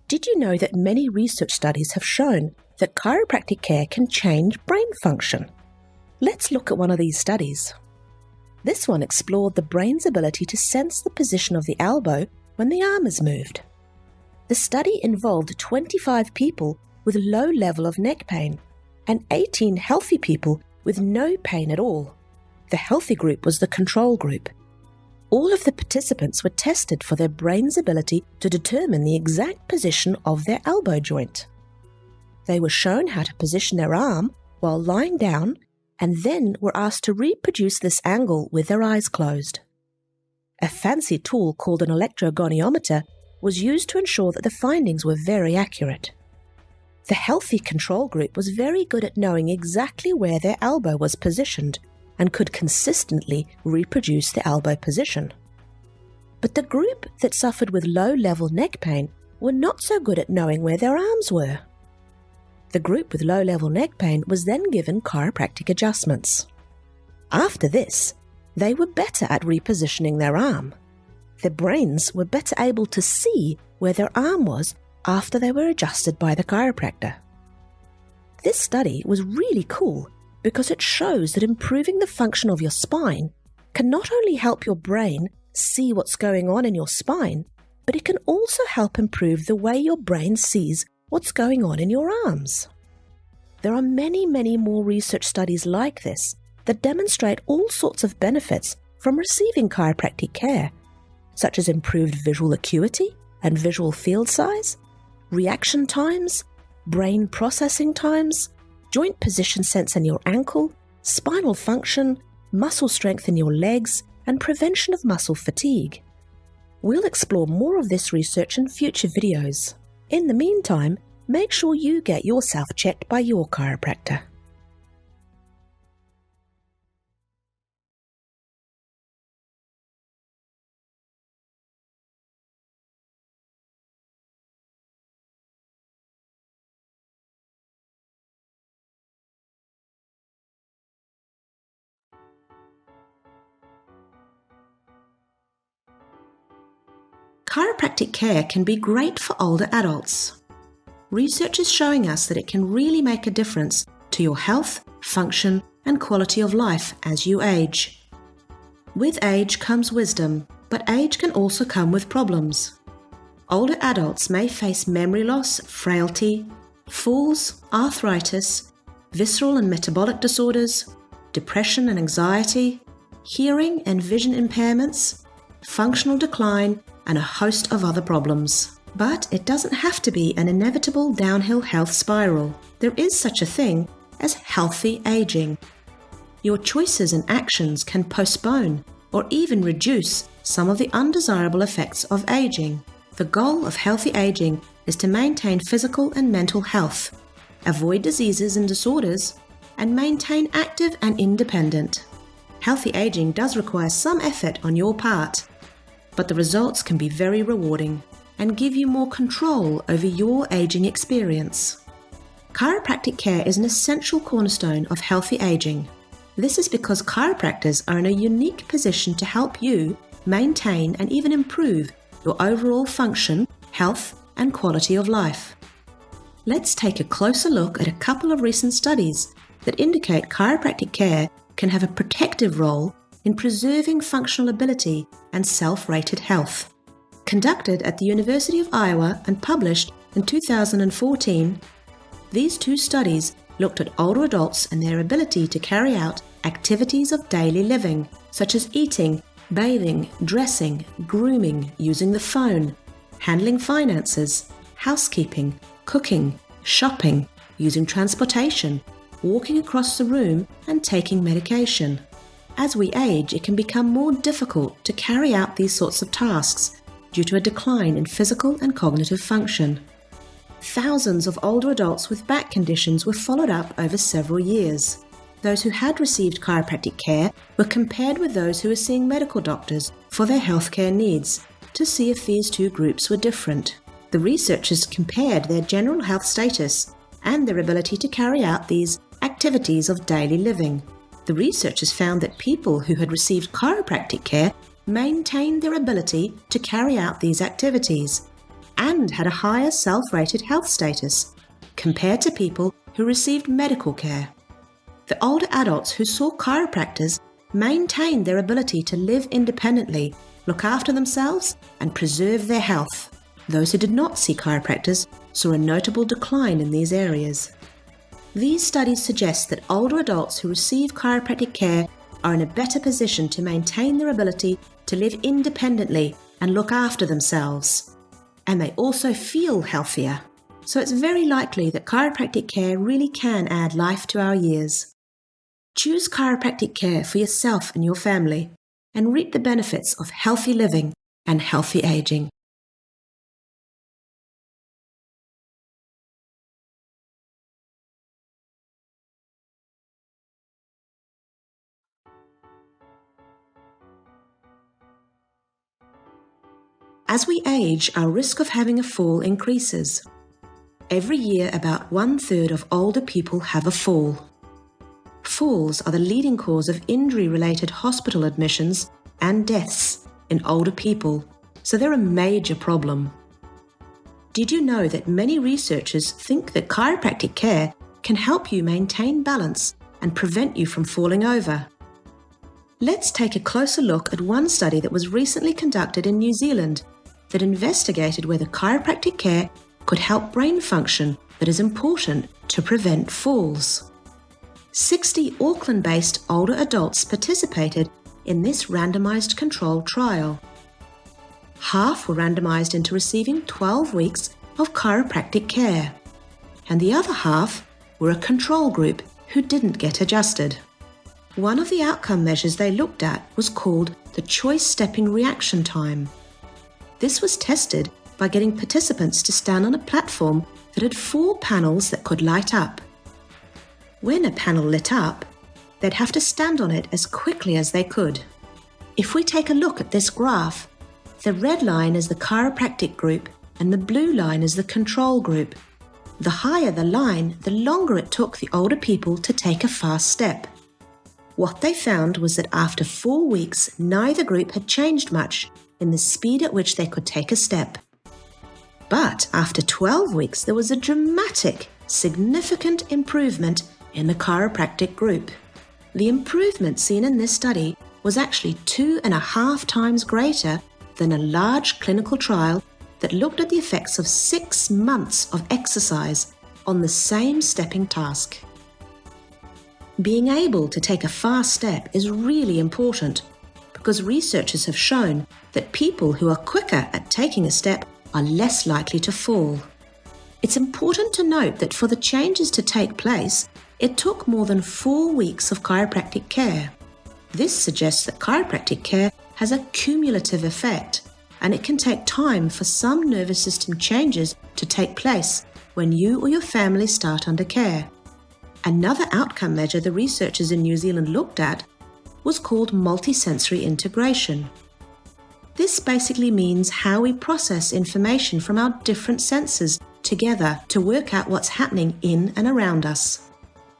Did you know that many research studies have shown that chiropractic care can change brain function? Let's look at one of these studies. This one explored the brain's ability to sense the position of the elbow when the arm is moved. The study involved 25 people with low level of neck pain and 18 healthy people with no pain at all. The healthy group was the control group. All of the participants were tested for their brain's ability to determine the exact position of their elbow joint. They were shown how to position their arm while lying down and then were asked to reproduce this angle with their eyes closed. A fancy tool called an electrogoniometer was used to ensure that the findings were very accurate. The healthy control group was very good at knowing exactly where their elbow was positioned and could consistently reproduce the elbow position. But the group that suffered with low-level neck pain were not so good at knowing where their arms were. The group with low-level neck pain was then given chiropractic adjustments. After this, they were better at repositioning their arm. Their brains were better able to see where their arm was after they were adjusted by the chiropractor. This study was really cool because it shows that improving the function of your spine can not only help your brain see what's going on in your spine, but it can also help improve the way your brain sees what's going on in your arms. There are many, many more research studies like this that demonstrate all sorts of benefits from receiving chiropractic care, such as improved visual acuity and visual field size, reaction times, brain processing times, joint position sense in your ankle, spinal function, muscle strength in your legs, and prevention of muscle fatigue. We'll explore more of this research in future videos. In the meantime, make sure you get yourself checked by your chiropractor. Chiropractic care can be great for older adults. Research is showing us that it can really make a difference to your health, function, and quality of life as you age. With age comes wisdom, but age can also come with problems. Older adults may face memory loss, frailty, falls, arthritis, visceral and metabolic disorders, depression and anxiety, hearing and vision impairments, functional decline, and a host of other problems. But it doesn't have to be an inevitable downhill health spiral. There is such a thing as healthy aging. Your choices and actions can postpone or even reduce some of the undesirable effects of aging. The goal of healthy aging is to maintain physical and mental health, avoid diseases and disorders, and maintain active and independent. Healthy aging does require some effort on your part, but the results can be very rewarding and give you more control over your aging experience. Chiropractic care is an essential cornerstone of healthy aging. This is because chiropractors are in a unique position to help you maintain and even improve your overall function, health, and quality of life. Let's take a closer look at a couple of recent studies that indicate chiropractic care can have a protective role in preserving functional ability and self-rated health. Conducted at the University of Iowa and published in 2014, these two studies looked at older adults and their ability to carry out activities of daily living, such as eating, bathing, dressing, grooming, using the phone, handling finances, housekeeping, cooking, shopping, using transportation, walking across the room, and taking medication. As we age, it can become more difficult to carry out these sorts of tasks due to a decline in physical and cognitive function. Thousands of older adults with back conditions were followed up over several years. Those who had received chiropractic care were compared with those who were seeing medical doctors for their healthcare needs to see if these two groups were different. The researchers compared their general health status and their ability to carry out these activities of daily living. The researchers found that people who had received chiropractic care maintained their ability to carry out these activities. and had a higher self-rated health status compared to people who received medical care. The older adults who saw chiropractors maintained their ability to live independently, look after themselves, and preserve their health. Those who did not see chiropractors saw a notable decline in these areas. These studies suggest that older adults who receive chiropractic care are in a better position to maintain their ability to live independently and look after themselves. And they also feel healthier. So it's very likely that chiropractic care really can add life to our years. Choose chiropractic care for yourself and your family and reap the benefits of healthy living and healthy aging. As we age, our risk of having a fall increases. Every year, about 1/3 of older people have a fall. Falls are the leading cause of injury-related hospital admissions and deaths in older people, so they're a major problem. Did you know that many researchers think that chiropractic care can help you maintain balance and prevent you from falling over? Let's take a closer look at one study that was recently conducted in New Zealand that investigated whether chiropractic care could help brain function that is important to prevent falls. 60 Auckland-based older adults participated in this randomized control trial. Half were randomized into receiving 12 weeks of chiropractic care, and the other half were a control group who didn't get adjusted. One of the outcome measures they looked at was called the choice stepping reaction time. This was tested by getting participants to stand on a platform that had 4 panels that could light up. When a panel lit up, they'd have to stand on it as quickly as they could. If we take a look at this graph, the red line is the chiropractic group and the blue line is the control group. The higher the line, the longer it took the older people to take a fast step. What they found was that after 4 weeks, neither group had changed much in the speed at which they could take a step. But after 12 weeks, there was a dramatic, significant improvement in the chiropractic group. The improvement seen in this study was actually 2.5 times greater than a large clinical trial that looked at the effects of 6 months of exercise on the same stepping task. Being able to take a fast step is really important because researchers have shown that people who are quicker at taking a step are less likely to fall. It's important to note that for the changes to take place, it took more than 4 weeks of chiropractic care. This suggests that chiropractic care has a cumulative effect, and it can take time for some nervous system changes to take place when you or your family start under care. Another outcome measure the researchers in New Zealand looked at was called multisensory integration. This basically means how we process information from our different senses together to work out what's happening in and around us.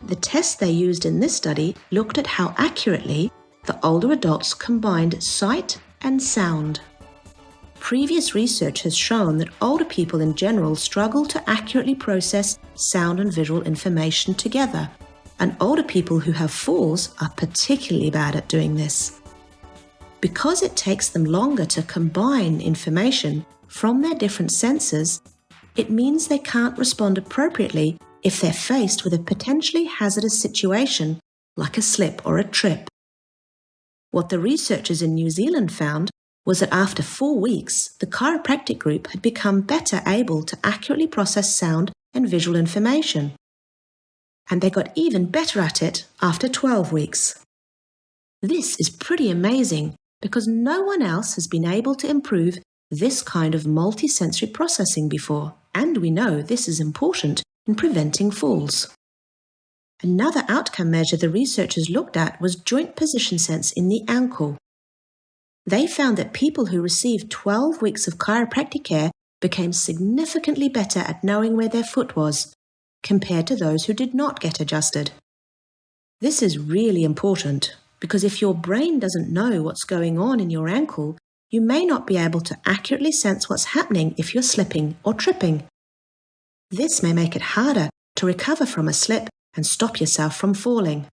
The test they used in this study looked at how accurately the older adults combined sight and sound. Previous research has shown that older people in general struggle to accurately process sound and visual information together, and older people who have falls are particularly bad at doing this. Because it takes them longer to combine information from their different senses, it means they can't respond appropriately if they're faced with a potentially hazardous situation like a slip or a trip. What the researchers in New Zealand found was that after 4 weeks, the chiropractic group had become better able to accurately process sound and visual information. And they got even better at it after 12 weeks. This is pretty amazing because no one else has been able to improve this kind of multisensory processing before, and we know this is important in preventing falls. Another outcome measure the researchers looked at was joint position sense in the ankle. They found that people who received 12 weeks of chiropractic care became significantly better at knowing where their foot was, compared to those who did not get adjusted. This is really important because if your brain doesn't know what's going on in your ankle, you may not be able to accurately sense what's happening if you're slipping or tripping. This may make it harder to recover from a slip and stop yourself from falling.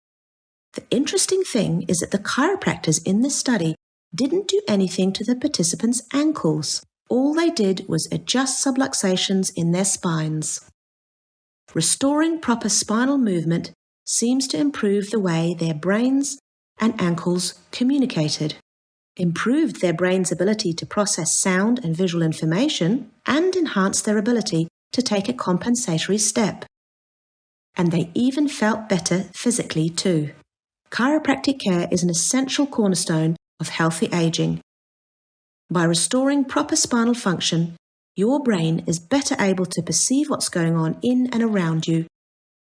The interesting thing is that the chiropractors in this study didn't do anything to the participants' ankles. All they did was adjust subluxations in their spines. Restoring proper spinal movement seems to improve the way their brains and ankles communicated, improved their brain's ability to process sound and visual information, and enhanced their ability to take a compensatory step. And they even felt better physically too. Chiropractic care is an essential cornerstone of healthy aging. By restoring proper spinal function, your brain is better able to perceive what's going on in and around you.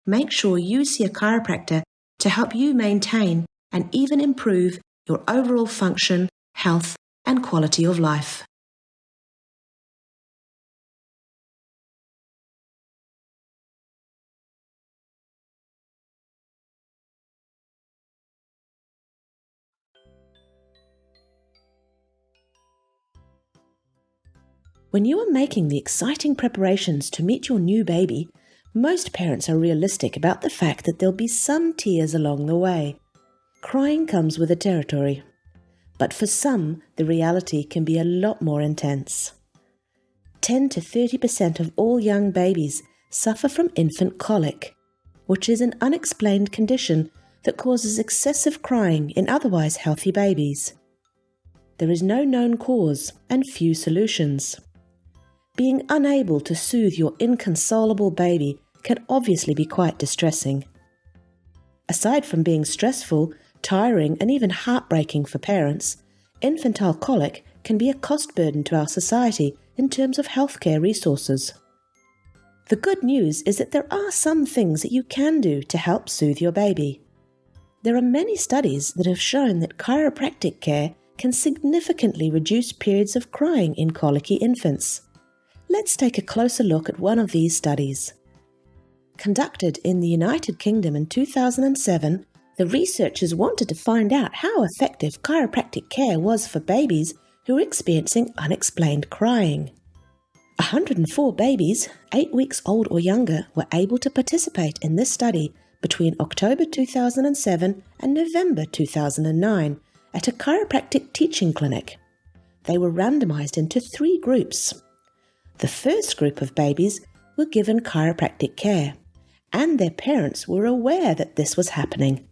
Make sure you see a chiropractor to help you maintain and even improve your overall function, health, and quality of life. When you are making the exciting preparations to meet your new baby, most parents are realistic about the fact that there'll be some tears along the way. Crying comes with the territory. But for some, the reality can be a lot more intense. 10 to 30% of all young babies suffer from infant colic, which is an unexplained condition that causes excessive crying in otherwise healthy babies. There is no known cause and few solutions. Being unable to soothe your inconsolable baby can obviously be quite distressing. Aside from being stressful, tiring, and even heartbreaking for parents, infantile colic can be a cost burden to our society in terms of healthcare resources. The good news is that there are some things that you can do to help soothe your baby. There are many studies that have shown that chiropractic care can significantly reduce periods of crying in colicky infants. Let's take a closer look at one of these studies. Conducted in the United Kingdom in 2007, the researchers wanted to find out how effective chiropractic care was for babies who were experiencing unexplained crying. 104 babies, 8 weeks old or younger, were able to participate in this study between October 2007 and November 2009 at a chiropractic teaching clinic. They were randomized into 3 groups. The first group of babies were given chiropractic care, and their parents were aware that this was happening.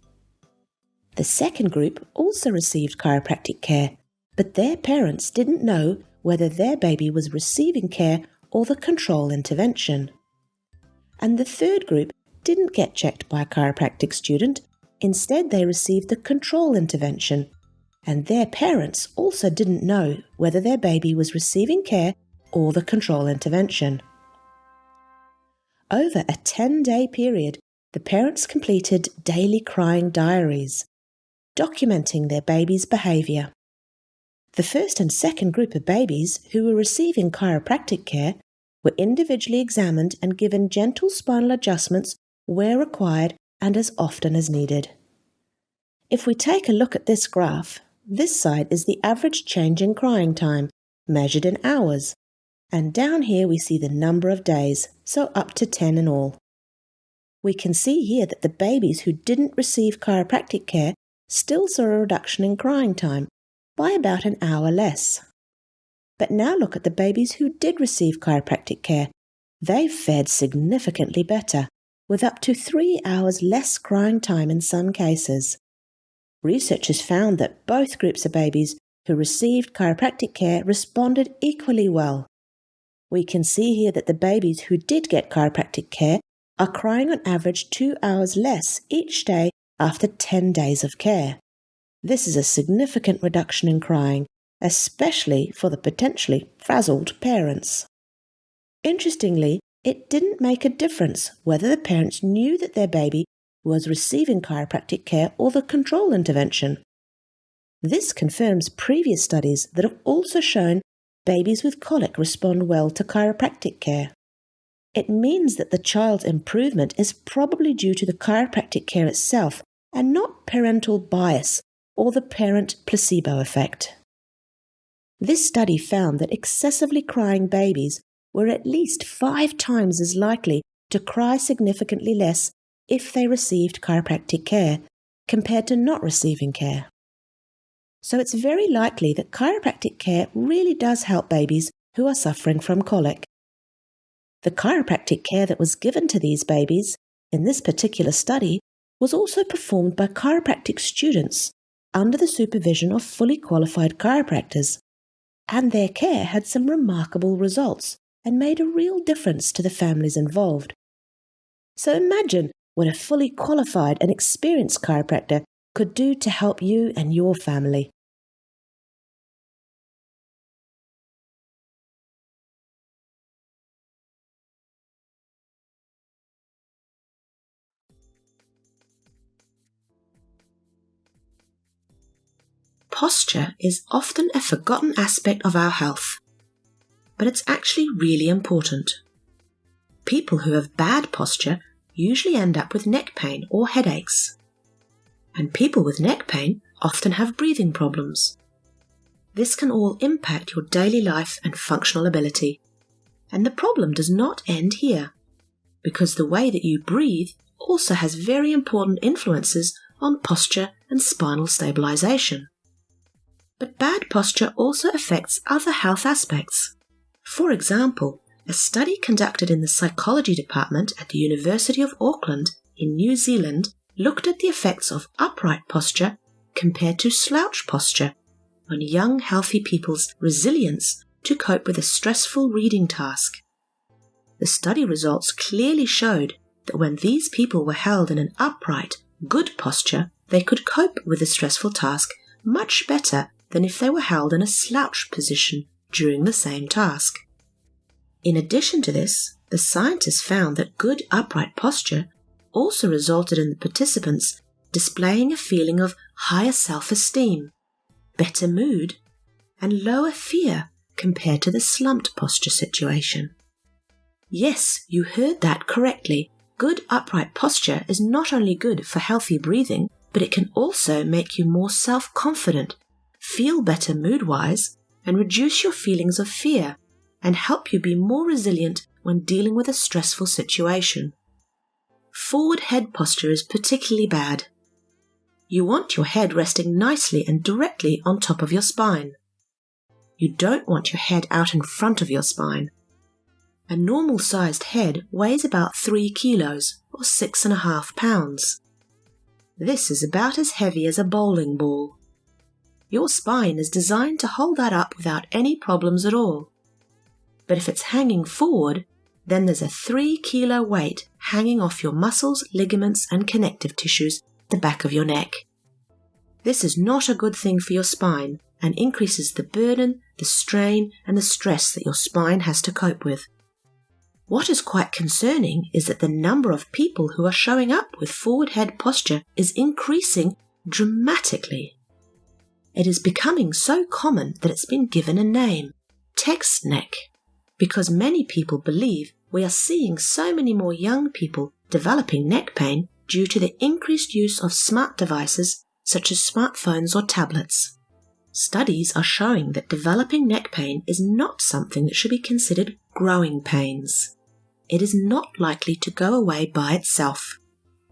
The second group also received chiropractic care, but their parents didn't know whether their baby was receiving care or the control intervention. And the third group didn't get checked by a chiropractic student. Instead, they received the control intervention, and their parents also didn't know whether their baby was receiving care or the control intervention. Over a 10-day period, the parents completed daily crying diaries, documenting their baby's behaviour. The first and second group of babies who were receiving chiropractic care were individually examined and given gentle spinal adjustments where required and as often as needed. If we take a look at this graph, this side is the average change in crying time, measured in hours, and down here we see the number of days, so up to 10 in all. We can see here that the babies who didn't receive chiropractic care still saw a reduction in crying time by about an hour less. But now look at the babies who did receive chiropractic care. They fared significantly better, with up to 3 hours less crying time in some cases. Researchers found that both groups of babies who received chiropractic care responded equally well. We can see here that the babies who did get chiropractic care are crying on average 2 hours less each day after 10 days of care. This is a significant reduction in crying, especially for the potentially frazzled parents. Interestingly, it didn't make a difference whether the parents knew that their baby was receiving chiropractic care or the control intervention. This confirms previous studies that have also shown babies with colic respond well to chiropractic care. It means that the child's improvement is probably due to the chiropractic care itself and not parental bias or the parent placebo effect. This study found that excessively crying babies were at least 5 times as likely to cry significantly less if they received chiropractic care compared to not receiving care. So it's very likely that chiropractic care really does help babies who are suffering from colic. The chiropractic care that was given to these babies in this particular study was also performed by chiropractic students under the supervision of fully qualified chiropractors, and their care had some remarkable results and made a real difference to the families involved. So imagine what a fully qualified and experienced chiropractor could do to help you and your family. Posture is often a forgotten aspect of our health, but it's actually really important. People who have bad posture usually end up with neck pain or headaches, and people with neck pain often have breathing problems. This can all impact your daily life and functional ability, and the problem does not end here, because the way that you breathe also has very important influences on posture and spinal stabilization. But bad posture also affects other health aspects. For example, a study conducted in the psychology department at the University of Auckland in New Zealand looked at the effects of upright posture compared to slouch posture on young, healthy people's resilience to cope with a stressful reading task. The study results clearly showed that when these people were held in an upright, good posture, they could cope with the stressful task much better than if they were held in a slouch position during the same task. In addition to this, the scientists found that good upright posture also resulted in the participants displaying a feeling of higher self-esteem, better mood, and lower fear compared to the slumped posture situation. Yes, you heard that correctly. Good upright posture is not only good for healthy breathing, but it can also make you more self-confident, feel better mood-wise, and reduce your feelings of fear, and help you be more resilient when dealing with a stressful situation. Forward head posture is particularly bad. You want your head resting nicely and directly on top of your spine. You don't want your head out in front of your spine. A normal-sized head weighs about 3 kilos or 6.5 pounds. This is about as heavy as a bowling ball. Your spine is designed to hold that up without any problems at all. But if it's hanging forward, then there's a 3-kilo weight hanging off your muscles, ligaments, and connective tissues at the back of your neck. This is not a good thing for your spine and increases the burden, the strain, and the stress that your spine has to cope with. What is quite concerning is that the number of people who are showing up with forward head posture is increasing dramatically. It is becoming so common that it's been given a name, text neck, because many people believe we are seeing so many more young people developing neck pain due to the increased use of smart devices such as smartphones or tablets. Studies are showing that developing neck pain is not something that should be considered growing pains. It is not likely to go away by itself.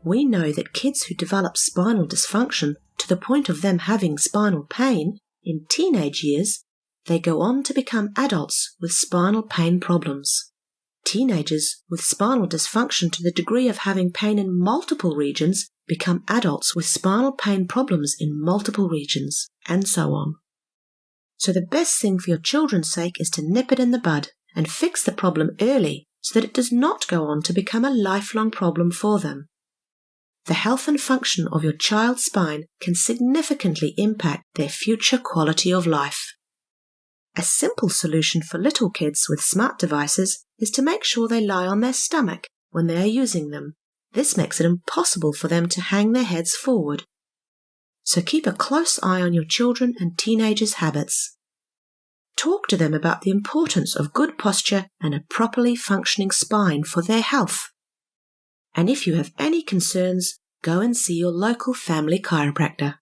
We know that kids who develop spinal dysfunction to the point of them having spinal pain in teenage years, they go on to become adults with spinal pain problems. Teenagers with spinal dysfunction to the degree of having pain in multiple regions become adults with spinal pain problems in multiple regions, and so on. So the best thing for your children's sake is to nip it in the bud and fix the problem early so that it does not go on to become a lifelong problem for them. The health and function of your child's spine can significantly impact their future quality of life. A simple solution for little kids with smart devices is to make sure they lie on their stomach when they are using them. This makes it impossible for them to hang their heads forward. So keep a close eye on your children and teenagers' habits. Talk to them about the importance of good posture and a properly functioning spine for their health. And if you have any concerns, go and see your local family chiropractor.